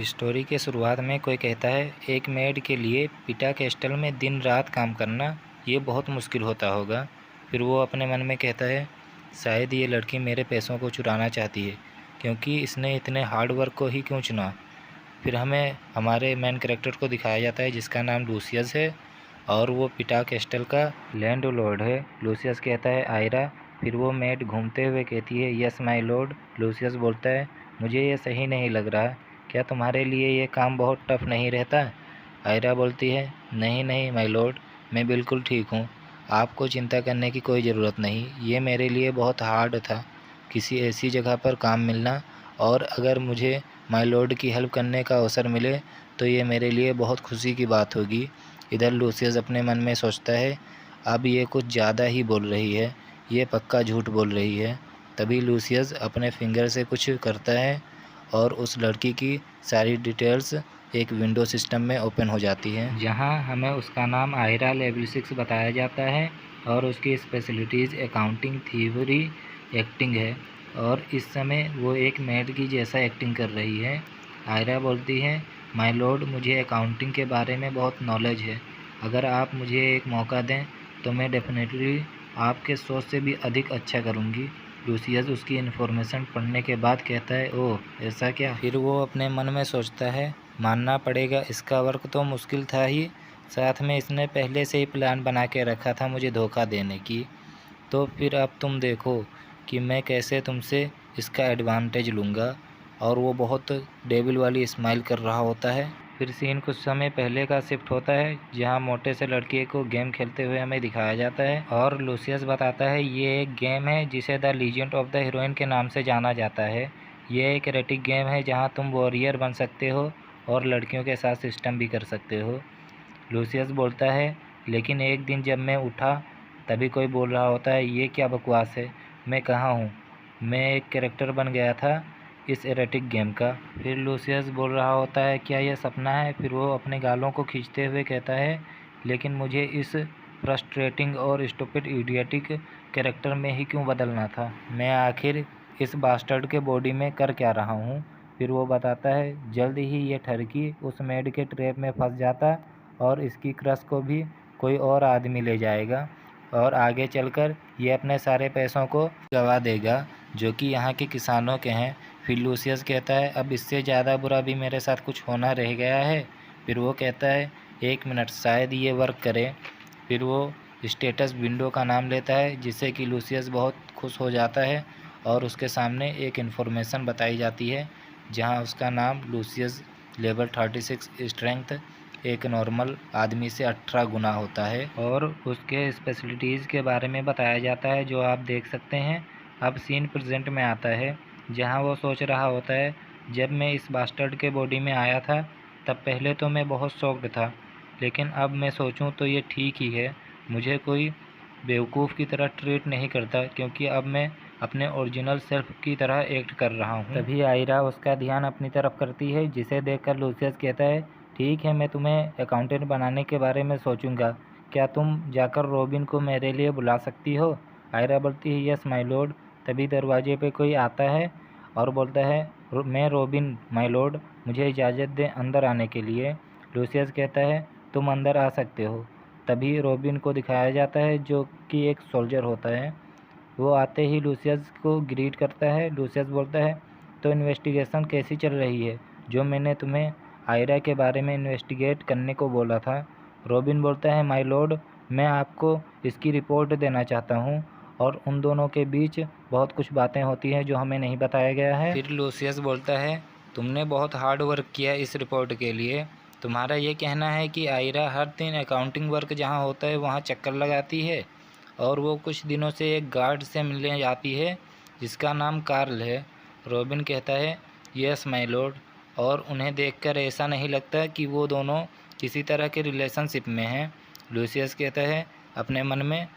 Story के शुरुआत में कोई कहता है, एक मेड के लिए पिटा कैस्टल में दिन रात काम करना ये बहुत मुश्किल होता होगा। फिर वो अपने मन में कहता है, शायद ये लड़की मेरे पैसों को चुराना चाहती है, क्योंकि इसने इतने हार्ड वर्क को ही क्यों चुना। फिर हमें हमारे मेन कैरेक्टर को दिखाया जाता है जिसका नाम लूसियस है और वो पिटा कैस्टल का लैंड लॉर्ड है। लूसियस कहता है, आयरा। फिर वो मेड घूमते हुए कहती है, यस माय लॉर्ड। लूसियस बोलता है, मुझे ये सही नहीं लग रहा, क्या तुम्हारे लिए ये काम बहुत टफ नहीं रहता। आयरा बोलती है, नहीं नहीं माय लॉर्ड, मैं बिल्कुल ठीक हूँ, आपको चिंता करने की कोई ज़रूरत नहीं। ये मेरे लिए बहुत हार्ड था किसी ऐसी जगह पर काम मिलना, और अगर मुझे माय लॉर्ड की हेल्प करने का अवसर मिले तो ये मेरे लिए बहुत खुशी की बात होगी। इधर लूसियस अपने मन में सोचता है, अब ये कुछ ज़्यादा ही बोल रही है, ये पक्का झूठ बोल रही है। तभी लूसियस अपने फिंगर से कुछ करता है और उस लड़की की सारी डिटेल्स एक विंडो सिस्टम में ओपन हो जाती है, जहां हमें उसका नाम आयरा लेवल 6 बताया जाता है और उसकी स्पेशलिटीज़ अकाउंटिंग, थ्योरी, एक्टिंग है। और इस समय वो एक मेड की जैसा एक्टिंग कर रही है। आयरा बोलती है, माय लॉर्ड, मुझे अकाउंटिंग के बारे में बहुत नॉलेज है, अगर आप मुझे एक मौका दें तो मैं डेफिनेटली आपके सोच से भी अधिक अच्छा करूँगी। लूसियस उसकी इन्फॉर्मेशन पढ़ने के बाद कहता है, ओह ऐसा क्या। फिर वो अपने मन में सोचता है, मानना पड़ेगा इसका वर्क तो मुश्किल था ही, साथ में इसने पहले से ही प्लान बना के रखा था मुझे धोखा देने की। तो फिर अब तुम देखो कि मैं कैसे तुमसे इसका एडवांटेज लूँगा। और वो बहुत डेविल वाली स्माइल कर रहा होता है। फिर सीन कुछ समय पहले का शिफ्ट होता है, जहाँ मोटे से लड़के को गेम खेलते हुए हमें दिखाया जाता है और लूसियस बताता है, ये एक गेम है जिसे the legend of the heroine के नाम से जाना जाता है। ये एक एरेटिक गेम है जहाँ तुम वॉरियर बन सकते हो और लड़कियों के साथ सिस्टम भी कर सकते हो। लूसियस बोलता है, लेकिन एक दिन जब मैं उठा तभी कोई बोल रहा होता है, ये क्या बकवास है, मैं कहाँ हूँ, मैं एक कैरेक्टर बन गया था इस एरेटिक गेम का। फिर लूसियस बोल रहा होता है, क्या यह सपना है। फिर वो अपने गालों को खींचते हुए कहता है, लेकिन मुझे इस फ्रस्ट्रेटिंग और स्टूपिड इडियटिक कैरेक्टर में ही क्यों बदलना था, मैं आखिर इस बास्टर्ड के बॉडी में कर क्या रहा हूँ। फिर वो बताता है, जल्द ही ये ठरकी उस मेड के ट्रैप में फंस जाता और इसकी क्रश को भी कोई और आदमी ले जाएगा और आगे चलकर ये अपने सारे पैसों को गंवा देगा जो कि यहाँ के किसानों के हैं। फिर लूसियस कहता है, अब इससे ज़्यादा बुरा भी मेरे साथ कुछ होना रह गया है। फिर वो कहता है, एक मिनट, शायद ये वर्क करे। फिर वो स्टेटस विंडो का नाम लेता है जिससे कि लूसियस बहुत खुश हो जाता है और उसके सामने एक इन्फॉर्मेशन बताई जाती है जहाँ उसका नाम लूसियस लेवल 36 स्ट्रेंथ एक नॉर्मल आदमी से 18 गुना होता है और उसके स्पेशलिटीज़ के बारे में बताया जाता है जो आप देख सकते हैं। अब सीन प्रेजेंट में आता है जहां वो सोच रहा होता है, जब मैं इस बास्टर्ड के बॉडी में आया था तब पहले तो मैं बहुत शॉक्ड था, लेकिन अब मैं सोचूं तो ये ठीक ही है, मुझे कोई बेवकूफ़ की तरह ट्रीट नहीं करता क्योंकि अब मैं अपने ओरिजिनल सेल्फ की तरह एक्ट कर रहा हूँ। तभी आयरा उसका ध्यान अपनी तरफ करती है जिसे देखकर लूसियस कहता है, ठीक है, मैं तुम्हें अकाउंटेंट बनाने के बारे में सोचूंगा, क्या तुम जाकर रॉबिन को मेरे लिए बुला सकती हो। आयरा बोलती है, यस माय लॉर्ड। तभी दरवाजे पे कोई आता है और बोलता है, मैं रॉबिन माय लॉर्ड, मुझे इजाज़त दें अंदर आने के लिए। लूसियस कहता है, तुम अंदर आ सकते हो। तभी रॉबिन को दिखाया जाता है जो कि एक सोल्जर होता है। वो आते ही लूसियस को ग्रीट करता है। लूसियस बोलता है, तो इन्वेस्टिगेशन कैसी चल रही है, जो मैंने तुम्हें आयरा के बारे में इन्वेस्टिगेट करने को बोला था। रॉबिन बोलता है, माय लॉर्ड, मैं आपको इसकी रिपोर्ट देना चाहता हूँ और उन दोनों के बीच बहुत कुछ बातें होती हैं जो हमें नहीं बताया गया है। फिर लूसियस बोलता है, तुमने बहुत हार्ड वर्क किया इस रिपोर्ट के लिए, तुम्हारा ये कहना है कि आयरा हर दिन अकाउंटिंग वर्क जहाँ होता है वहाँ चक्कर लगाती है और वो कुछ दिनों से एक गार्ड से मिलने जाती है जिसका नाम कार्ल है। रॉबिन कहता है, यस माय लॉर्ड, और उन्हें देखकर ऐसा नहीं लगता कि वो दोनों किसी तरह के रिलेशनशिप में हैं। लूसियस कहता है अपने मन में,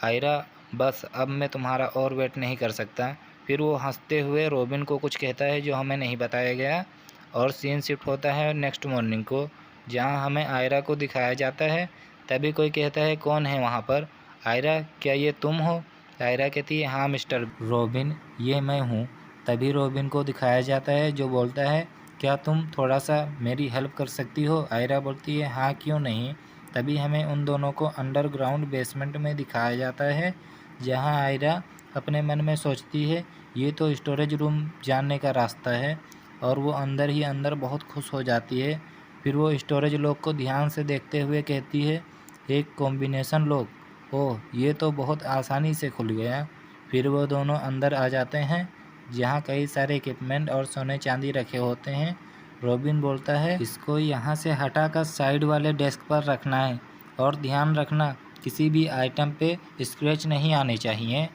आयरा बस अब मैं तुम्हारा और वेट नहीं कर सकता। फिर वो हंसते हुए रॉबिन को कुछ कहता है जो हमें नहीं बताया गया और सीन शिफ्ट होता है नेक्स्ट मॉर्निंग को जहां हमें आयरा को दिखाया जाता है। तभी कोई कहता है, कौन है वहां पर। आयरा, क्या ये तुम हो। आयरा कहती है, हाँ मिस्टर रॉबिन, ये मैं हूँ। तभी रॉबिन को दिखाया जाता है जो बोलता है, क्या तुम थोड़ा सा मेरी हेल्प कर सकती हो? आयरा बोलती है हाँ क्यों नहीं। तभी हमें उन दोनों को अंडरग्राउंड बेसमेंट में दिखाया जाता है, जहां आयरा अपने मन में सोचती है ये तो स्टोरेज रूम जाने का रास्ता है, और वो अंदर ही अंदर बहुत खुश हो जाती है। फिर वो स्टोरेज लॉक को ध्यान से देखते हुए कहती है एक कॉम्बिनेशन लॉक, ओह ये तो बहुत आसानी से खुल गया। फिर वो दोनों अंदर आ जाते हैं, जहाँ कई सारे इक्विपमेंट और सोने चांदी रखे होते हैं। रॉबिन बोलता है इसको यहाँ से हटाकर साइड वाले डेस्क पर रखना है, और ध्यान रखना किसी भी आइटम पे स्क्रैच नहीं आने चाहिए।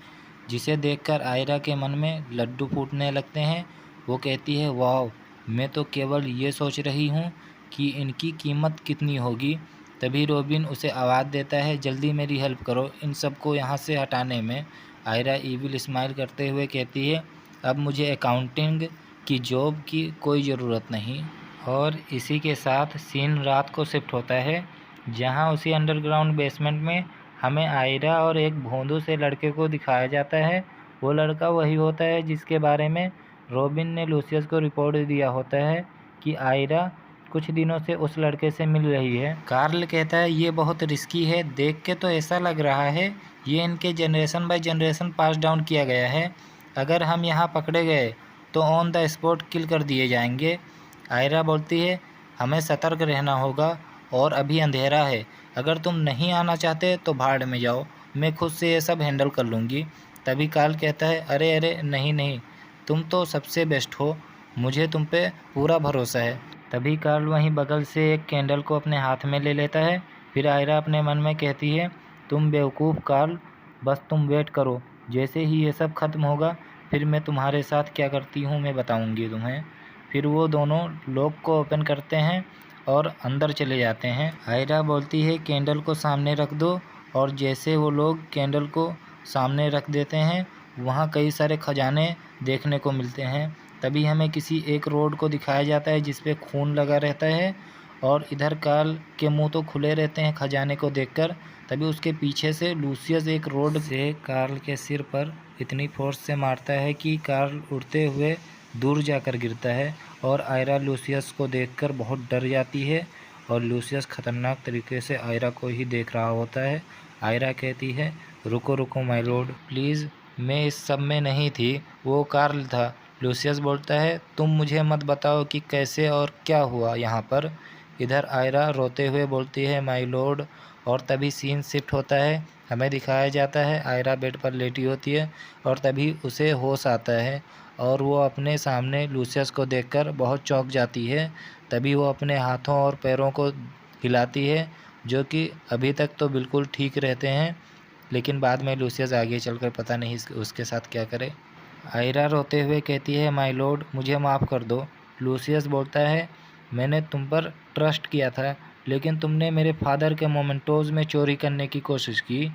जिसे देखकर आयरा के मन में लड्डू फूटने लगते हैं। वो कहती है वाह, मैं तो केवल ये सोच रही हूँ कि इनकी कीमत कितनी होगी। तभी रॉबिन उसे आवाज़ देता है जल्दी मेरी हेल्प करो इन सबको यहाँ से हटाने में। आयरा ईविल स्माइल करते हुए कहती है अब मुझे अकाउंटिंग की जॉब की कोई ज़रूरत नहीं। और इसी के साथ सीन रात को शिफ्ट होता है, जहाँ उसी अंडरग्राउंड बेसमेंट में हमें आयरा और एक भोंदू से लड़के को दिखाया जाता है। वो लड़का वही होता है जिसके बारे में रॉबिन ने लूसियस को रिपोर्ट दिया होता है कि आयरा कुछ दिनों से उस लड़के से मिल रही है। कार्ल कहता है ये बहुत रिस्की है, देख के तो ऐसा लग रहा है ये इनके generation by generation pass down किया गया है। अगर हम यहाँ पकड़े गए तो ऑन द स्पॉट किल कर दिए जाएंगे। आयरा बोलती है हमें सतर्क रहना होगा और अभी अंधेरा है, अगर तुम नहीं आना चाहते तो भाड़ में जाओ, मैं खुद से ये सब हैंडल कर लूँगी। तभी कार्ल कहता है अरे अरे नहीं नहीं, तुम तो सबसे बेस्ट हो, मुझे तुम पे पूरा भरोसा है। तभी कार्ल वहीं बगल से एक कैंडल को अपने हाथ में ले लेता है। फिर आयरा अपने मन में कहती है तुम बेवकूफ़ कार्ल, बस तुम वेट करो, जैसे ही ये सब ख़त्म होगा फिर मैं तुम्हारे साथ क्या करती हूँ मैं बताऊँगी तुम्हें। फिर वो दोनों लॉक को ओपन करते हैं और अंदर चले जाते हैं। आयरा बोलती है कैंडल को सामने रख दो, और जैसे वो लोग कैंडल को सामने रख देते हैं वहाँ कई सारे खजाने देखने को मिलते हैं। तभी हमें किसी एक रोड को दिखाया जाता है जिस पे खून लगा रहता है, और इधर कार्ल के मुंह तो खुले रहते हैं खजाने को देखकर। तभी उसके पीछे से लूसियस एक रोड से कार्ल के सिर पर इतनी फोर्स से मारता है कि कार्ल उड़ते हुए दूर जाकर गिरता है, और आयरा लूसियस को देखकर बहुत डर जाती है, और लूसियस खतरनाक तरीके से आयरा को ही देख रहा होता है। आयरा कहती है रुको रुको माय लॉर्ड प्लीज़, मैं इस सब में नहीं थी, वो कार्ल था। लूसियस बोलता है तुम मुझे मत बताओ कि कैसे और क्या हुआ यहाँ पर। इधर आयरा रोते हुए बोलती है माय लॉर्ड, और तभी सीन शिफ्ट होता है। हमें दिखाया जाता है आयरा बेड पर लेटी होती है, और तभी उसे होश आता है, और वो अपने सामने लूसियस को देखकर बहुत चौंक जाती है। तभी वो अपने हाथों और पैरों को हिलाती है, जो कि अभी तक तो बिल्कुल ठीक रहते हैं, लेकिन बाद में लूसियस आगे चलकर पता नहीं उसके साथ क्या करे। आयरा रोते हुए कहती है माय लॉर्ड मुझे माफ़ कर दो। लूसियस बोलता है मैंने तुम पर ट्रस्ट किया था, लेकिन तुमने मेरे फादर के मोमेंटोज़ में चोरी करने की कोशिश की,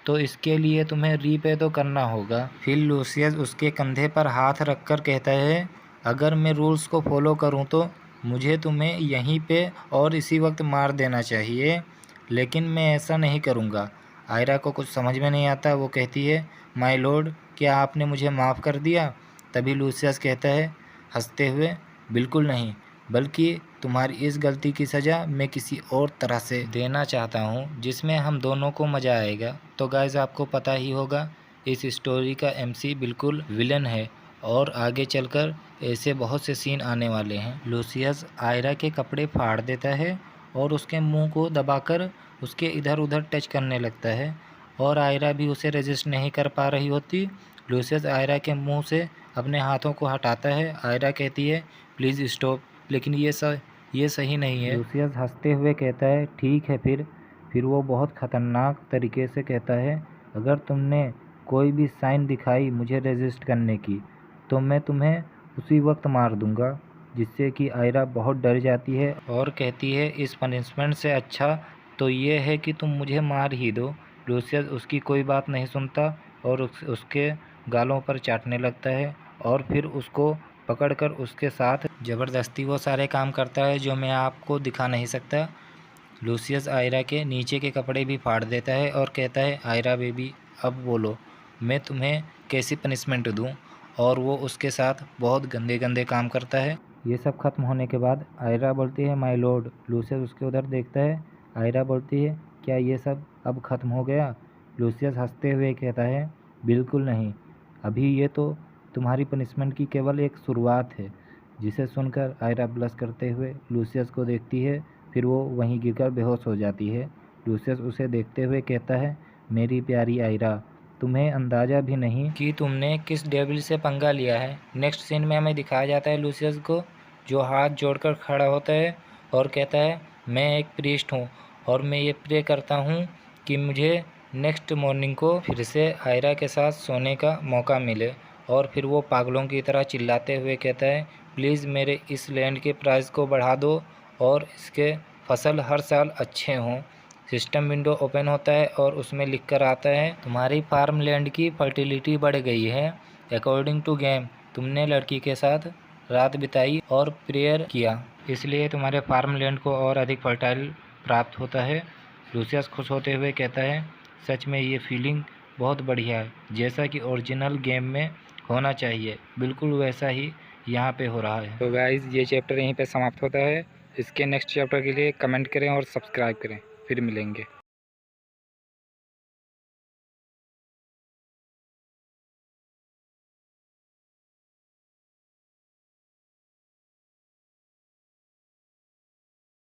तो इसके लिए तुम्हें रीपे तो करना होगा। फिर लूसियस उसके कंधे पर हाथ रखकर कहता है अगर मैं रूल्स को फॉलो करूं तो मुझे तुम्हें यहीं पे और इसी वक्त मार देना चाहिए, लेकिन मैं ऐसा नहीं करूंगा। आयरा को कुछ समझ में नहीं आता, वो कहती है माय लॉर्ड क्या आपने मुझे माफ़ कर दिया? तभी लूसियस कहता है हंसते हुए बिल्कुल नहीं, बल्कि तुम्हारी इस गलती की सज़ा मैं किसी और तरह से देना चाहता हूँ जिसमें हम दोनों को मज़ा आएगा। तो गाइज़ आपको पता ही होगा इस स्टोरी का एमसी बिल्कुल विलन है, और आगे चलकर ऐसे बहुत से सीन आने वाले हैं। लूसियस आयरा के कपड़े फाड़ देता है और उसके मुंह को दबाकर उसके इधर उधर टच करने लगता है, और आयरा भी उसे रेजिस्ट नहीं कर पा रही होती। लूसियस आयरा के मुंह से अपने हाथों को हटाता है। आयरा कहती है प्लीज़ स्टॉप, लेकिन ये सही नहीं है। लूसियस हंसते हुए कहता है ठीक है फिर वो बहुत ख़तरनाक तरीके से कहता है अगर तुमने कोई भी साइन दिखाई मुझे रेजिस्ट करने की तो मैं तुम्हें उसी वक्त मार दूंगा, जिससे कि आयरा बहुत डर जाती है और कहती है इस पनिशमेंट से अच्छा तो ये है कि तुम मुझे मार ही दो। लूसियस उसकी कोई बात नहीं सुनता और उसके गालों पर चाटने लगता है, और फिर उसको पकड़कर उसके साथ ज़बरदस्ती वो सारे काम करता है जो मैं आपको दिखा नहीं सकता। लूसियस आयरा के नीचे के कपड़े भी फाड़ देता है और कहता है आयरा बेबी अब बोलो मैं तुम्हें कैसी पनिशमेंट दूं, और वो उसके साथ बहुत गंदे गंदे काम करता है। ये सब खत्म होने के बाद आयरा बोलती है माय लॉर्ड। लूसियस उसके उधर देखता है। आयरा बोलती है क्या ये सब अब ख़त्म हो गया? लूसियस हंसते हुए कहता है बिल्कुल नहीं, अभी ये तो तुम्हारी पनिशमेंट की केवल एक शुरुआत है। जिसे सुनकर आयरा ब्लश करते हुए लूसियस को देखती है, फिर वो वहीं गिरकर बेहोश हो जाती है। लूसियस उसे देखते हुए कहता है मेरी प्यारी आयरा, तुम्हें अंदाज़ा भी नहीं कि तुमने किस डेविल से पंगा लिया है। नेक्स्ट सीन में हमें दिखाया जाता है लूसियस को, जो हाथ जोड़कर खड़ा होता है और कहता है मैं एक प्रीस्ट हूँ और मैं ये प्रे करता हूँ कि मुझे नेक्स्ट मॉर्निंग को फिर से आयरा के साथ सोने का मौका मिले। और फिर वो पागलों की तरह चिल्लाते हुए कहता है प्लीज़ मेरे इस लैंड के प्राइस को बढ़ा दो और इसके फसल हर साल अच्छे हों। सिस्टम विंडो ओपन होता है और उसमें लिखकर आता है तुम्हारी फार्म लैंड की फर्टिलिटी बढ़ गई है। अकॉर्डिंग टू गेम, तुमने लड़की के साथ रात बिताई और प्रेयर किया, इसलिए तुम्हारे फार्म लैंड को और अधिक फर्टाइल प्राप्त होता है। लूसियस खुश होते हुए कहता है सच में ये फीलिंग बहुत बढ़िया है, जैसा कि ओरिजिनल गेम में होना चाहिए, बिल्कुल वैसा ही यहाँ पे हो रहा है। तो गाइज़ ये चैप्टर यहीं पे समाप्त होता है। इसके नेक्स्ट चैप्टर के लिए कमेंट करें और सब्सक्राइब करें। फिर मिलेंगे।